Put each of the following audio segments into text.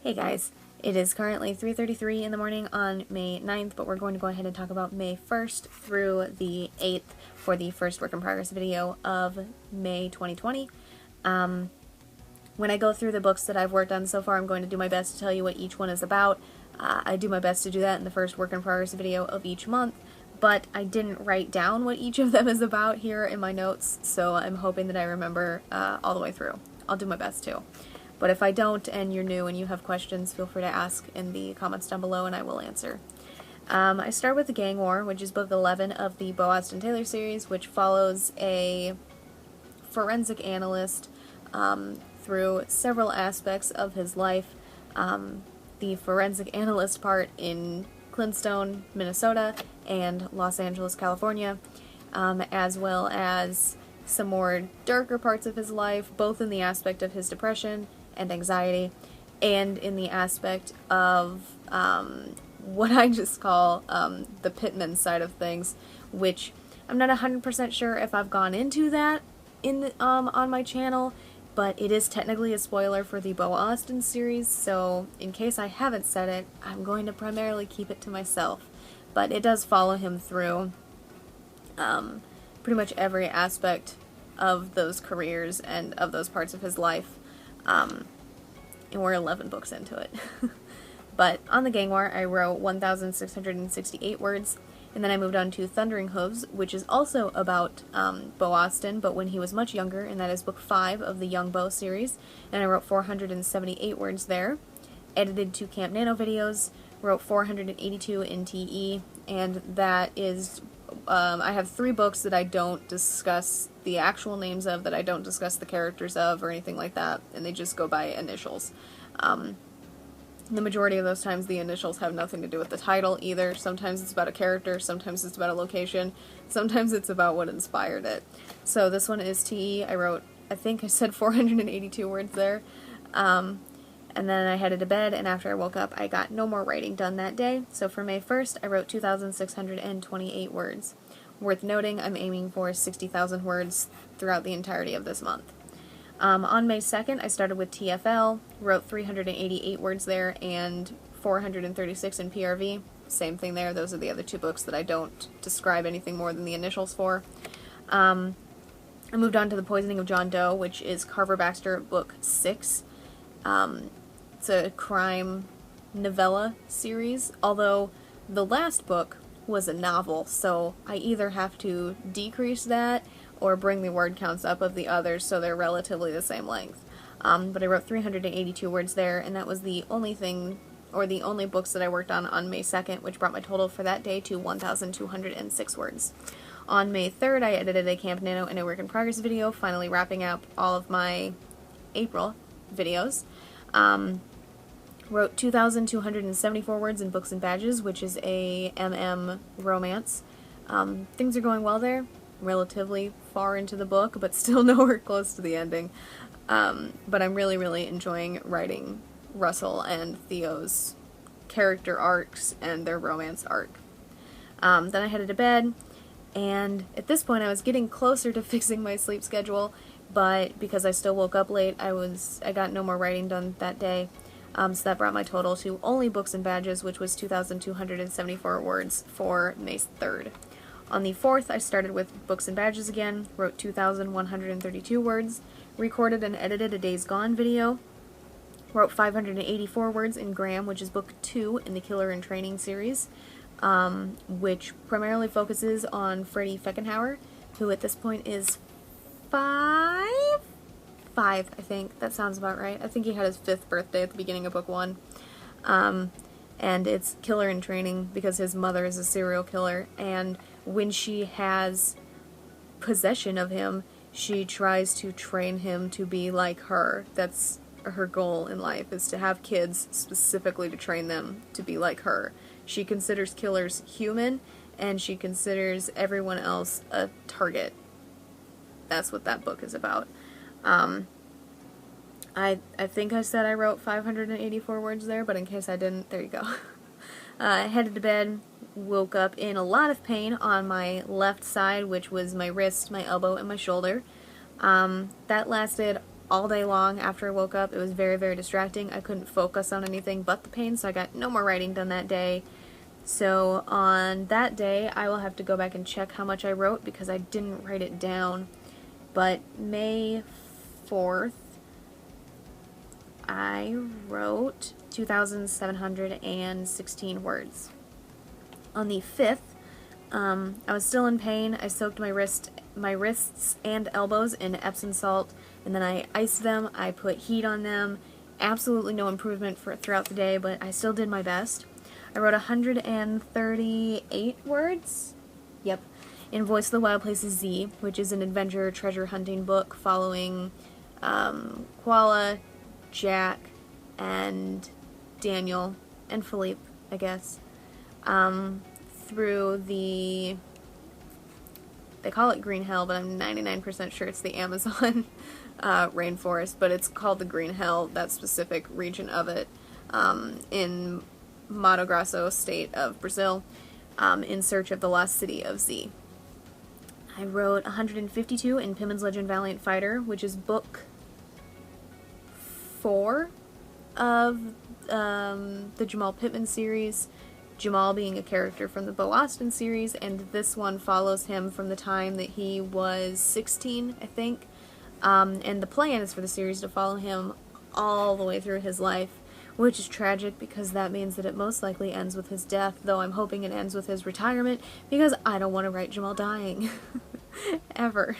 Hey guys, it is currently 3:33 in the morning on May 9th, but we're going to go ahead and talk about May 1st through the 8th for the first work in progress video of May 2020. When I go through the books that I've worked on so far, I'm going to do my best to tell you what each one is about. I do my best to do that in the first work in progress video of each month, but I didn't write down what each of them is about here in my notes, so I'm hoping that I remember all the way through. I'll do my best to. But if I don't and you're new and you have questions, feel free to ask in the comments down below and I will answer. I start with The Gang War, which is book 11 of the Bo Austin Taylor series, which follows a forensic analyst through several aspects of his life. The forensic analyst part in Clintstone, Minnesota, and Los Angeles, California, as well as some more darker parts of his life, both in the aspect of his depression and anxiety, and in the aspect of what I just call the Pittman side of things, which I'm not 100% sure if I've gone into that in on my channel, but it is technically a spoiler for the Bo Austin series, so in case I haven't said it, I'm going to primarily keep it to myself. But it does follow him through pretty much every aspect of those careers and of those parts of his life. And we're 11 books into it. But on The Gang War, I wrote 1,668 words, and then I moved on to Thundering Hooves, which is also about Bo Austin, but when he was much younger, and that is book 5 of the Young Bo series, and I wrote 478 words there. Edited 2 Camp Nano videos, wrote 482 in TE, and that is I have 3 books that I don't discuss the actual names of, that I don't discuss the characters of, or anything like that, and they just go by initials. The majority of those times the initials have nothing to do with the title either. Sometimes it's about a character, sometimes it's about a location, sometimes it's about what inspired it. So this one is TE. I wrote, I think I said 482 words there. And then I headed to bed, and after I woke up, I got no more writing done that day. So for May 1st, I wrote 2,628 words. Worth noting, I'm aiming for 60,000 words throughout the entirety of this month. On May 2nd, I started with TFL, wrote 388 words there, and 436 in PRV. Same thing there, those are the other 2 books that I don't describe anything more than the initials for. I moved on to The Poisoning of John Doe, which is Carver Baxter, book 6. It's a crime novella series, although the last book was a novel, so I either have to decrease that or bring the word counts up of the others so they're relatively the same length. But I wrote 382 words there, and that was the only thing, or the only books that I worked on May 2nd, which brought my total for that day to 1,206 words. On May 3rd, I edited a Camp Nano and a Work in Progress video, finally wrapping up all of my April videos. Wrote 2,274 words in Books and Badges, which is a MM romance. Things are going well there, relatively far into the book, but still nowhere close to the ending. But I'm really, really enjoying writing Russell and Theo's character arcs and their romance arc. Then I headed to bed, and at this point I was getting closer to fixing my sleep schedule, but because I still woke up late, I got no more writing done that day. So that brought my total to only Books and Badges, which was 2,274 words for May 3rd. On the 4th, I started with Books and Badges again, wrote 2,132 words, recorded and edited a Days Gone video, wrote 584 words in Graham, which is book 2 in the Killer in Training series, which primarily focuses on Freddie Feckenhauer, who at this point is 5, I think. That sounds about right. I think he had his 5th birthday at the beginning of book 1. And it's Killer in Training because his mother is a serial killer, and when she has possession of him, she tries to train him to be like her. That's her goal in life, is to have kids specifically to train them to be like her. She considers killers human, and she considers everyone else a target. That's what that book is about. I think I said I wrote 584 words there, but in case I didn't, there you go. I headed to bed, woke up in a lot of pain on my left side, which was my wrist, my elbow, and my shoulder. That lasted all day long after I woke up. It was very, very distracting. I couldn't focus on anything but the pain, so I got no more writing done that day. So on that day, I will have to go back and check how much I wrote because I didn't write it down. But May 4th, I wrote 2,716 words. On the 5th, I was still in pain. I soaked my wrists and elbows in Epsom salt, and then I iced them. I put heat on them. Absolutely no improvement throughout the day, but I still did my best. I wrote 138 words. Yep. In Voice of the Wild Places Z, which is an adventure treasure hunting book following Koala, Jack, and Daniel, and Philippe, I guess, through the, they call it Green Hell, but I'm 99% sure it's the Amazon rainforest, but it's called the Green Hell, that specific region of it, in Mato Grosso state of Brazil, in search of the lost city of Z. I wrote 152 in Pimmons Legend Valiant Fighter, which is book 4 of the Jamal Pittman series, Jamal being a character from the Bo Austin series, and this one follows him from the time that he was 16, I think, and the plan is for the series to follow him all the way through his life, which is tragic because that means that it most likely ends with his death, though I'm hoping it ends with his retirement because I don't want to write Jamal dying. Ever.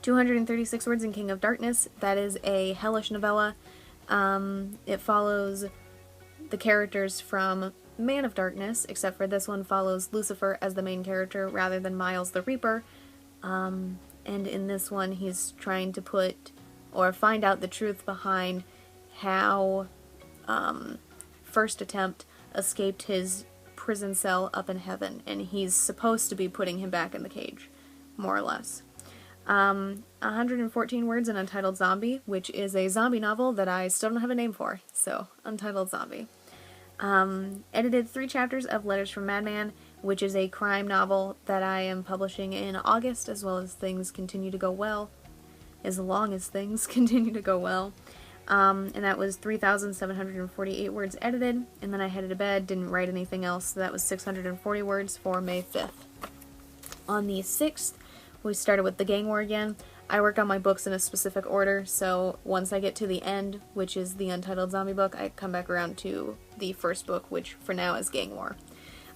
236 words in King of Darkness. That is a hellish novella. It follows the characters from Man of Darkness, except for this one follows Lucifer as the main character rather than Miles the Reaper. And in this one he's trying to put or find out the truth behind how First Attempt escaped his prison cell up in heaven, and he's supposed to be putting him back in the cage, more or less. 114 words in Untitled Zombie, which is a zombie novel that I still don't have a name for, so Untitled Zombie. Edited 3 chapters of Letters from Madman, which is a crime novel that I am publishing in August, as well as things continue to go well. As long as things continue to go well. And that was 3,748 words edited, and then I headed to bed, didn't write anything else, so that was 640 words for May 5th. On the 6th, we started with the Gang War again. I work on my books in a specific order, so once I get to the end, which is the Untitled Zombie book, I come back around to the first book, which for now is Gang War.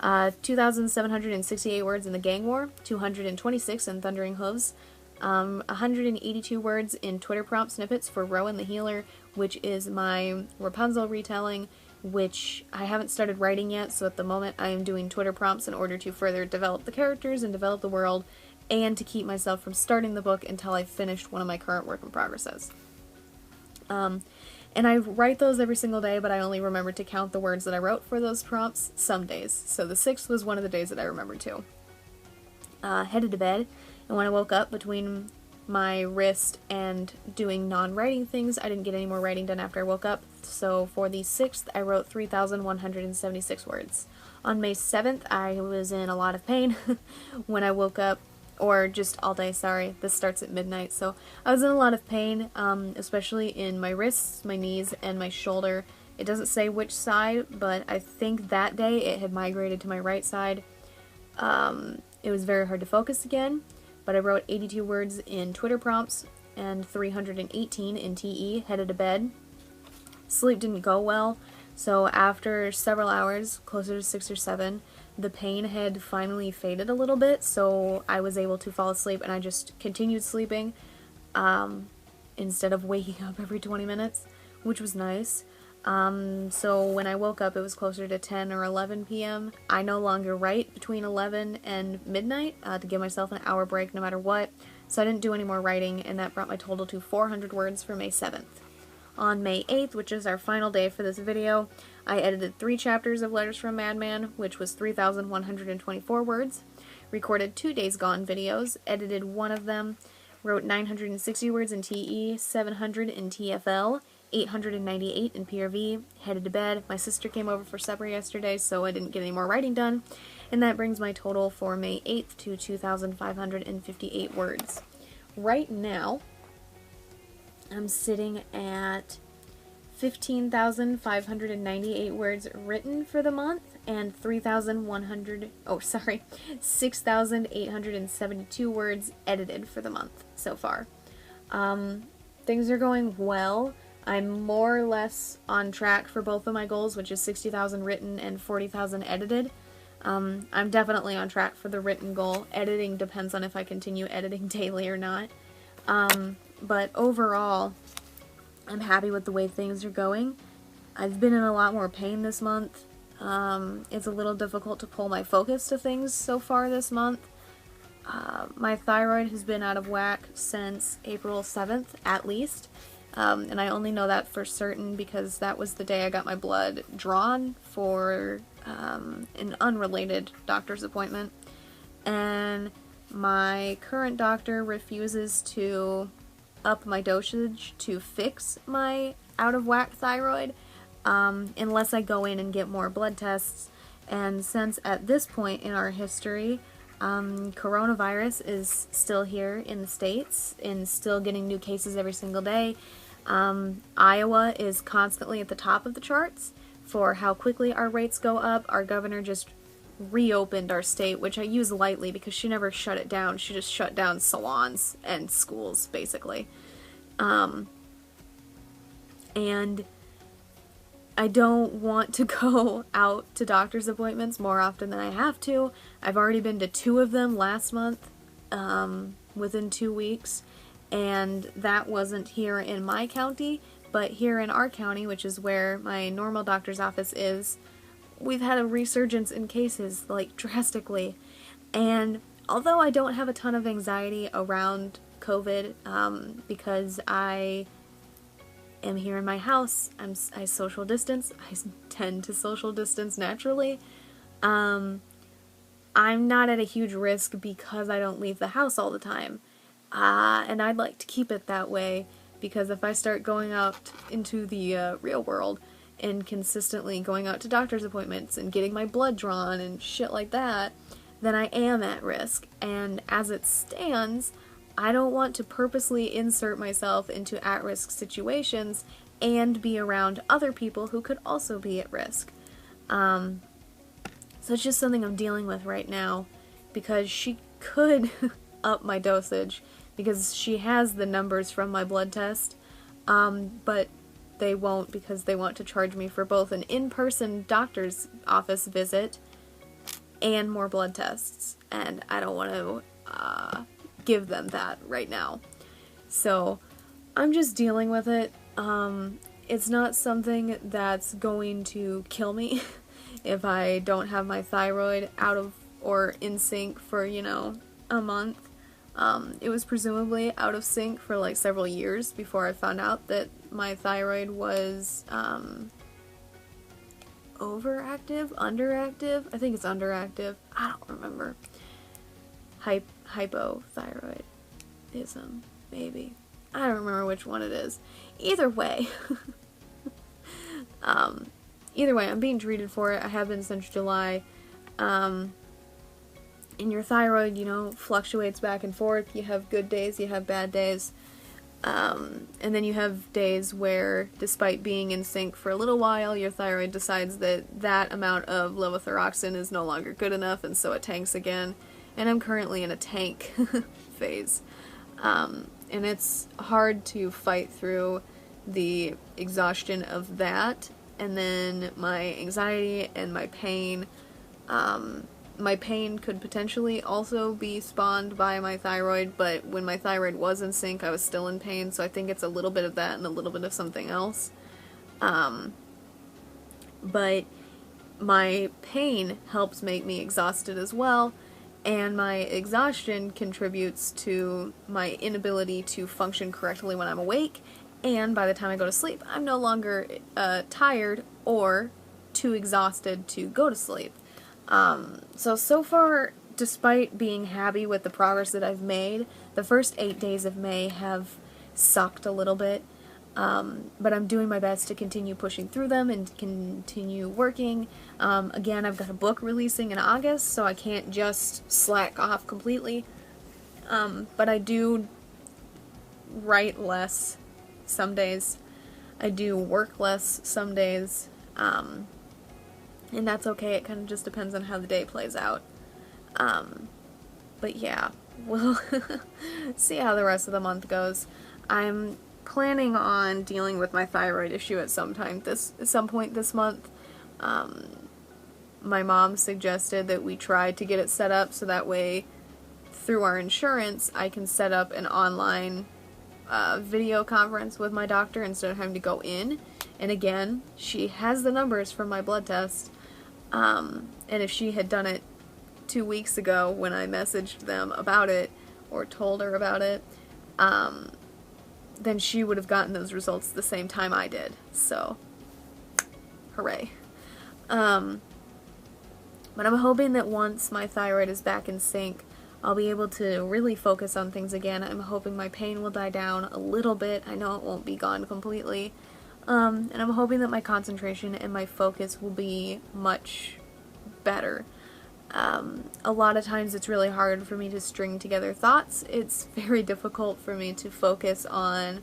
2,768 words in the Gang War, 226 in Thundering Hooves, 182 words in Twitter prompt snippets for Rowan the Healer, which is my Rapunzel retelling, which I haven't started writing yet, so at the moment I am doing Twitter prompts in order to further develop the characters and develop the world, and to keep myself from starting the book until I've finished one of my current work in progresses. And I write those every single day, but I only remember to count the words that I wrote for those prompts some days, so the 6th was one of the days that I remembered too. Headed to bed, and when I woke up, between my wrist and doing non-writing things, I didn't get any more writing done after I woke up, so for the 6th, I wrote 3,176 words. On May 7th, I was in a lot of pain when I woke up, or just all day, sorry, this starts at midnight, so I was in a lot of pain, especially in my wrists, my knees, and my shoulder. It doesn't say which side, but I think that day it had migrated to my right side. It was very hard to focus again, but I wrote 82 words in Twitter prompts and 318 in TE, headed to bed. Sleep didn't go well, so after several hours, closer to 6 or 7, the pain had finally faded a little bit, so I was able to fall asleep, and I just continued sleeping instead of waking up every 20 minutes, which was nice. So when I woke up, it was closer to 10 or 11 p.m. I no longer write between 11 and midnight to give myself an hour break no matter what, so I didn't do any more writing, and that brought my total to 400 words for May 7th. On May 8th, which is our final day for this video, I edited 3 chapters of Letters from Madman, which was 3,124 words, recorded 2 Days Gone videos, edited 1 of them, wrote 960 words in TE, 700 in TFL, 898 in PRV, headed to bed. My sister came over for supper yesterday, so I didn't get any more writing done, and that brings my total for May 8th to 2,558 words. Right now, I'm sitting at 15,598 words written for the month and 6,872 words edited for the month so far. Things are going well. I'm more or less on track for both of my goals, which is 60,000 written and 40,000 edited. I'm definitely on track for the written goal. Editing depends on if I continue editing daily or not. But overall, I'm happy with the way things are going. I've been in a lot more pain this month. It's a little difficult to pull my focus to things so far this month. My thyroid has been out of whack since April 7th, at least. And I only know that for certain because that was the day I got my blood drawn for an unrelated doctor's appointment. And my current doctor refuses to up my dosage to fix my out of whack thyroid unless I go in and get more blood tests. And since at this point in our history, coronavirus is still here in the States and still getting new cases every single day, Iowa is constantly at the top of the charts for how quickly our rates go up. Our governor just reopened our state, which I use lightly because she never shut it down. She just shut down salons and schools, basically. And I don't want to go out to doctor's appointments more often than I have to. I've already been to 2 of them last month, within 2 weeks, and that wasn't here in my county, but here in our county, which is where my normal doctor's office is, we've had a resurgence in cases, like, drastically. And although I don't have a ton of anxiety around COVID, because I am here in my house, I social distance, I tend to social distance naturally, I'm not at a huge risk because I don't leave the house all the time. And I'd like to keep it that way, because if I start going out into the real world and consistently going out to doctor's appointments and getting my blood drawn and shit like that, then I am at risk. And as it stands, I don't want to purposely insert myself into at-risk situations and be around other people who could also be at risk. So it's just something I'm dealing with right now, because she could up my dosage, because she has the numbers from my blood test, but they won't, because they want to charge me for both an in-person doctor's office visit and more blood tests, and I don't want to give them that right now. So I'm just dealing with it. It's not something that's going to kill me if I don't have my thyroid out of or in sync for, a month. It was presumably out of sync for like several years before I found out that my thyroid was overactive, underactive. I think it's underactive. I don't remember. Hypothyroidism, maybe. I don't remember which one it is. Either way, I'm being treated for it. I have been since July. And your thyroid, fluctuates back and forth. You have good days, you have bad days. And then you have days where, despite being in sync for a little while, your thyroid decides that amount of levothyroxine is no longer good enough, and so it tanks again. And I'm currently in a tank phase. And it's hard to fight through the exhaustion of that, and then my anxiety and my pain. My pain could potentially also be spawned by my thyroid, but when my thyroid was in sync, I was still in pain, so I think it's a little bit of that and a little bit of something else. But my pain helps make me exhausted as well, and my exhaustion contributes to my inability to function correctly when I'm awake, and by the time I go to sleep, I'm no longer tired or too exhausted to go to sleep. So far, despite being happy with the progress that I've made, the first 8 days of May have sucked a little bit, but I'm doing my best to continue pushing through them and continue working. Again, I've got a book releasing in August, so I can't just slack off completely, but I do write less some days. I do work less some days, and that's okay. It kind of just depends on how the day plays out. But yeah, we'll see how the rest of the month goes. I'm planning on dealing with my thyroid issue at some point this month. My mom suggested that we try to get it set up so that way through our insurance I can set up an online video conference with my doctor instead of having to go in. And again, she has the numbers from my blood test, and if she had done it 2 weeks ago when I messaged them about it or told her about it, then she would have gotten those results the same time I did. So, hooray. But I'm hoping that once my thyroid is back in sync, I'll be able to really focus on things again. I'm hoping my pain will die down a little bit. I know it won't be gone completely. And I'm hoping that my concentration and my focus will be much better. A lot of times it's really hard for me to string together thoughts. It's very difficult for me to focus on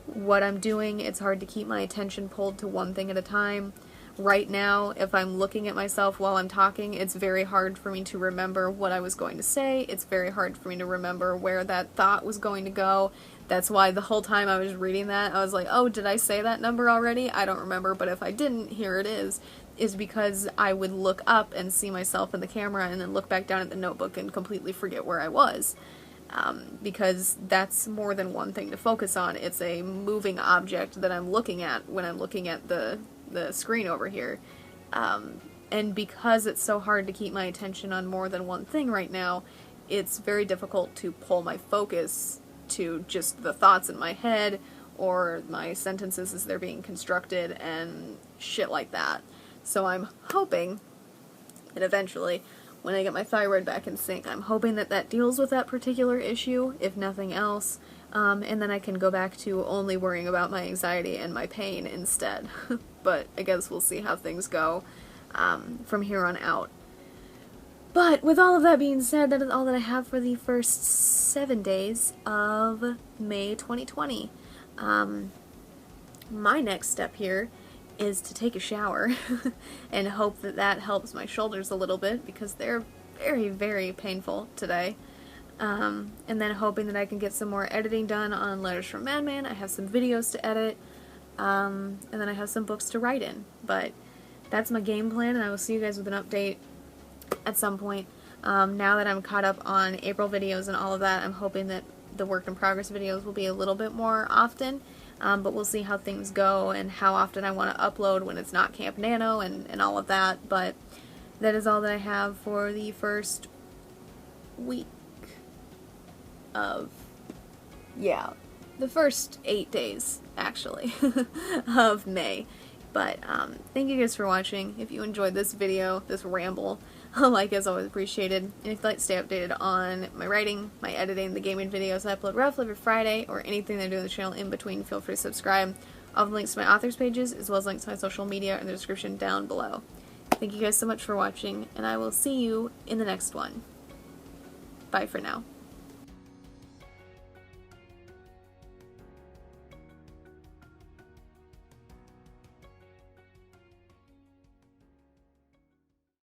what I'm doing. It's hard to keep my attention pulled to one thing at a time. Right now, if I'm looking at myself while I'm talking, it's very hard for me to remember what I was going to say. It's very hard for me to remember where that thought was going to go. That's why the whole time I was reading that, I was like, oh, did I say that number already? I don't remember, but if I didn't, here it is because I would look up and see myself in the camera and then look back down at the notebook and completely forget where I was. Because that's more than one thing to focus on. It's a moving object that I'm looking at when I'm looking at the screen over here. And because it's so hard to keep my attention on more than one thing right now, it's very difficult to pull my focus to just the thoughts in my head or my sentences as they're being constructed and shit like that. So I'm hoping that eventually, when I get my thyroid back in sync, I'm hoping that that deals with that particular issue, if nothing else, and then I can go back to only worrying about my anxiety and my pain instead. But I guess we'll see how things go from here on out. But with all of that being said, that is all that I have for the first 7 days of May 2020. My next step here is to take a shower and hope that that helps my shoulders a little bit because they're very, very painful today. And then hoping that I can get some more editing done on Letters from Madman. I have some videos to edit, and then I have some books to write in. But that's my game plan, and I will see you guys with an update at some point. Now that I'm caught up on April videos and all of that, I'm hoping that the work in progress videos will be a little bit more often. But we'll see how things go and how often I want to upload when it's not Camp Nano and all of that. But that is all that I have for the first week of, the first 8 days, actually, of May. But thank you guys for watching. If you enjoyed this video, this ramble, a like is always appreciated. And if you'd like to stay updated on my writing, my editing, the gaming videos I upload roughly every Friday, or anything that I do on the channel in between, feel free to subscribe. All the links to my authors pages, as well as links to my social media in the description down below. Thank you guys so much for watching, and I will see you in the next one. Bye for now.